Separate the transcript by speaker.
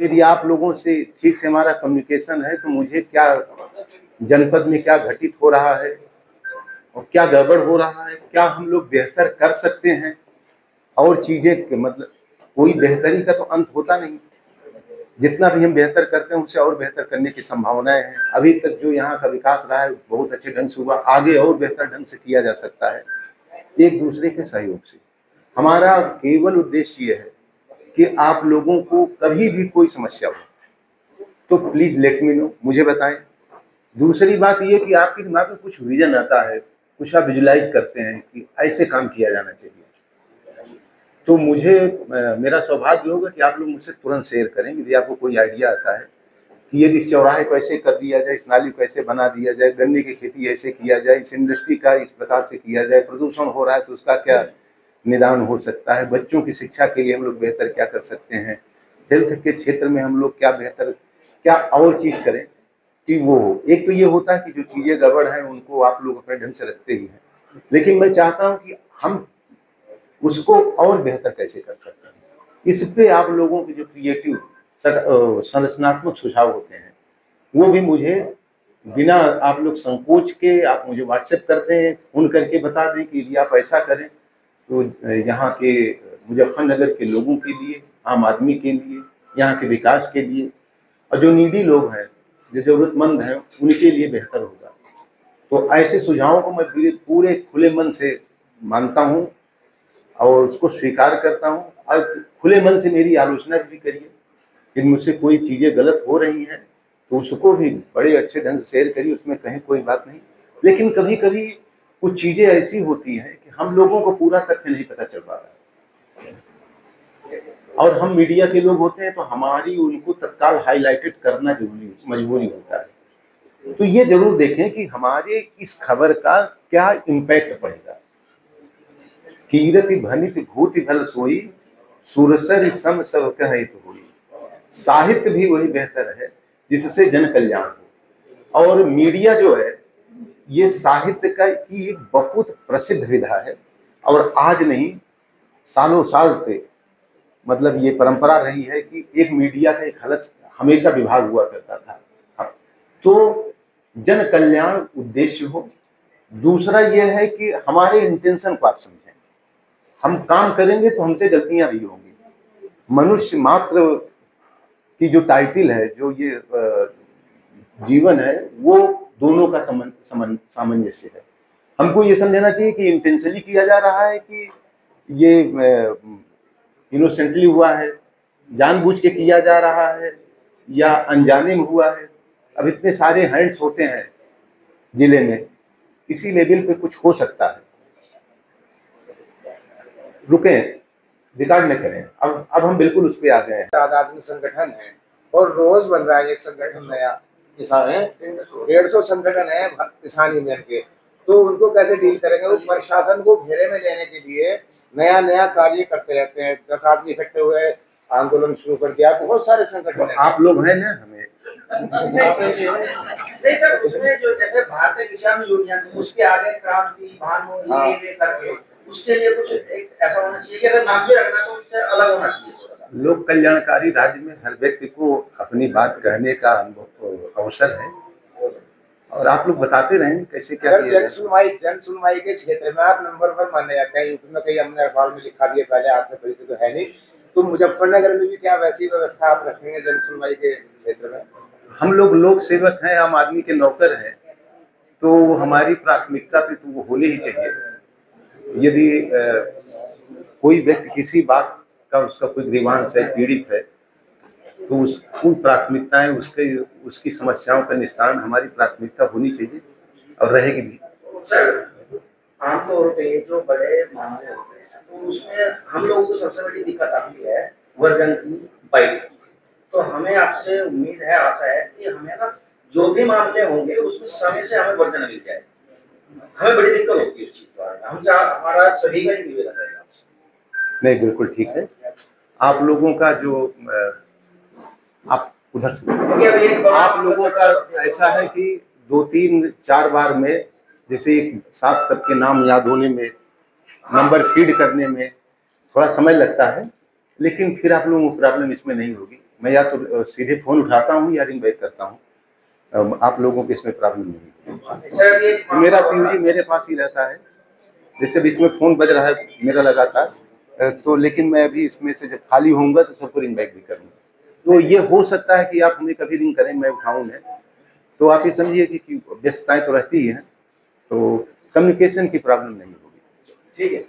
Speaker 1: यदि आप लोगों से ठीक से हमारा कम्युनिकेशन है तो मुझे क्या जनपद में क्या घटित हो रहा है और क्या गड़बड़ हो रहा है, क्या हम लोग बेहतर कर सकते हैं, और चीजें मतलब कोई बेहतरी का तो अंत होता नहीं। जितना भी हम बेहतर करते हैं उससे और बेहतर करने की संभावनाएं हैं। अभी तक जो यहाँ का विकास रहा है बहुत अच्छे ढंग से हुआ, आगे और बेहतर ढंग से किया जा सकता है एक दूसरे के सहयोग से। हमारा केवल उद्देश्य ये है कि आप लोगों को कभी भी कोई समस्या हो तो प्लीज लेट मी नो, मुझे बताएं। दूसरी बात ये कि आपके दिमाग में कुछ विजन आता है, कुछ आप विजुलाइज करते हैं कि ऐसे काम किया जाना चाहिए, तो मुझे मेरा सौभाग्य होगा कि आप लोग मुझसे तुरंत शेयर करें। यदि आपको कोई आइडिया आता है कि यदि इस चौराहे को ऐसे कर दिया जाए, इस नाली को ऐसे बना दिया जाए, गन्ने की खेती ऐसे किया जाए, इस इंडस्ट्री का इस प्रकार से किया जाए, प्रदूषण हो रहा है तो उसका क्या निदान हो सकता है, बच्चों की शिक्षा के लिए हम लोग बेहतर क्या कर सकते हैं, हेल्थ के क्षेत्र में हम लोग क्या बेहतर क्या और चीज करें कि वो हो। एक तो ये होता है कि जो चीजें गड़बड़ हैं उनको आप लोग अपने ढंग से रखते ही हैं, लेकिन मैं चाहता हूं कि हम उसको और बेहतर कैसे कर सकते हैं, इस पे आप लोगों के जो क्रिएटिव संरचनात्मक सुझाव होते हैं वो भी मुझे बिना आप लोग संकोच के आप मुझे व्हाट्सएप कर दें, फोन करके बता दें कि यदि आप ऐसा करें तो यहाँ के मुजफ्फरनगर के लोगों के लिए, आम आदमी के लिए, यहाँ के विकास के लिए, और जो नीडी लोग हैं, जो जरूरतमंद हैं, उनके लिए बेहतर होगा। तो ऐसे सुझावों को मैं पूरे खुले मन से मानता हूँ और उसको स्वीकार करता हूँ, और खुले मन से मेरी आलोचना भी करिए। यदि मुझसे कोई चीजें गलत हो रही हैं तो उसको भी बड़े अच्छे ढंग से शेयर करिए, उसमें कहीं कोई बात नहीं। लेकिन कभी कभी कुछ चीजें ऐसी होती हैं कि हम लोगों को पूरा तथ्य नहीं पता चल पाता, और हम मीडिया के लोग होते हैं तो हमारी उनको तत्काल हाईलाइटेड करना जरूरी मजबूरी होता है। तो ये जरूर देखें कि हमारे इस खबर का क्या इम्पैक्ट पड़ेगा। कीरति भनित भूति भल सोई, सुरसर सम सब कहित हुई। साहित्य भी वही बेहतर है जिससे जन कल्याण हो। और मीडिया जो है ये साहित्य का की एक बहुत प्रसिद्ध विधा है, और आज नहीं सालों साल से मतलब ये परंपरा रही है कि एक मीडिया का एक अलग हमेशा विभाग हुआ करता था। तो जन कल्याण उद्देश्य हो। दूसरा यह है कि हमारे इंटेंशन को आप समझें, हम काम करेंगे तो हमसे गलतियां भी होंगी। मनुष्य मात्र की जो टाइटल है, जो ये जीवन है, वो दोनों का सामंजस्य है। हमको ये समझना चाहिए कि इंटेंशनली किया जा रहा है कि ये इनोसेंटली हुआ है, जानबूझ के किया जा रहा है, या अनजाने में हुआ है। अब इतने सारे हैंड्स होते हैं जिले में, इसी लेवल पे कुछ हो सकता है। रुके, रिकॉर्ड न करें। अब हम बिल्कुल उस पे आ गए हैं।
Speaker 2: आदमी संगठन है और रोज बन रहा है एक संगठन नया, किसान है 150 संगठन है किसान यूनियन के, तो उनको कैसे डील करेंगे। वो प्रशासन को घेरे में लेने के लिए नया नया कार्य करते रहते हैं। 10 आदमी इकट्ठे हुए आंदोलन शुरू कर दिया। बहुत सारे संगठन है।
Speaker 1: आप लोग हैं ना, हमें
Speaker 3: नहीं सर, उसमें जो जैसे भारतीय किसान यूनियन उसके आगे क्रांति भानु ये करके उसके लिए कुछ एक ऐसा होना चाहिए कि अगर नाम भी रखना तो उससे अलग होना चाहिए।
Speaker 1: लोक कल्याणकारी राज्य में हर व्यक्ति को अपनी बात कहने का अवसर है, और आप लोग बताते रहेंगे कैसे क्या
Speaker 2: सर। जन सुनवाई के क्षेत्र में आप नंबर 1 माने जाते हैं। यूपी में कहीं हमने अखबार में लिखा दिया, पहले आपसे परिचित तो है नहीं, तो मुजफ्फरनगर में भी क्या वैसी व्यवस्था आप रखेंगे जन सुनवाई के क्षेत्र में?
Speaker 1: हम लोग लोक सेवक हैं, आम आदमी के नौकर हैं, तो हमारी प्राथमिकता पे तो वो होनी ही चाहिए। यदि कोई व्यक्ति किसी बात का उसका कोई ग्रीवांस है, पीड़ित है, तो उन प्राथमिकताएं उसकी समस्याओं का निस्तारण हमारी प्राथमिकता होनी चाहिए और रहेगी भी।
Speaker 3: सर आमतौर पे जो बड़े मामले होते हैं तो उसमें हम लोगों को सबसे बड़ी दिक्कत आती है वर्जन की बाइट। तो हमें आपसे उम्मीद है, आशा है कि हमें ना जो भी मामले होंगे उसमें समय से हमें वर्जन मिल जाए। हमें बड़ी दिक्कत होती है उस चीज पर। हम हमारा सभी का ही निवेदन है आपसे।
Speaker 1: नहीं, बिल्कुल ठीक है। आप लोगों का जो आप उधर से आप लोगों का ऐसा है कि 2-3-4 बार में जैसे एक साथ सबके नाम याद होने में, नंबर फीड करने में थोड़ा समय लगता है, लेकिन फिर आप लोगों को प्रॉब्लम इसमें नहीं होगी। मैं या तो सीधे फ़ोन उठाता हूँ या रिंग बैक करता हूँ। आप लोगों को इसमें प्रॉब्लम नहीं
Speaker 3: सर अभी एक
Speaker 1: है। मेरा सीयूजी मेरे पास ही रहता है। जैसे अभी इसमें फ़ोन बज रहा है मेरा लगातार, तो लेकिन मैं अभी इसमें से जब खाली होऊंगा तो सबको रिंग बैक भी करूँगा। तो ये हो सकता है कि आप हमें कभी रिंग करें, मैं उठाऊँ नहीं, तो आप ये समझिए कि व्यस्तताएं तो रहती ही हैं, तो कम्युनिकेशन की प्रॉब्लम नहीं होगी।
Speaker 3: ठीक है।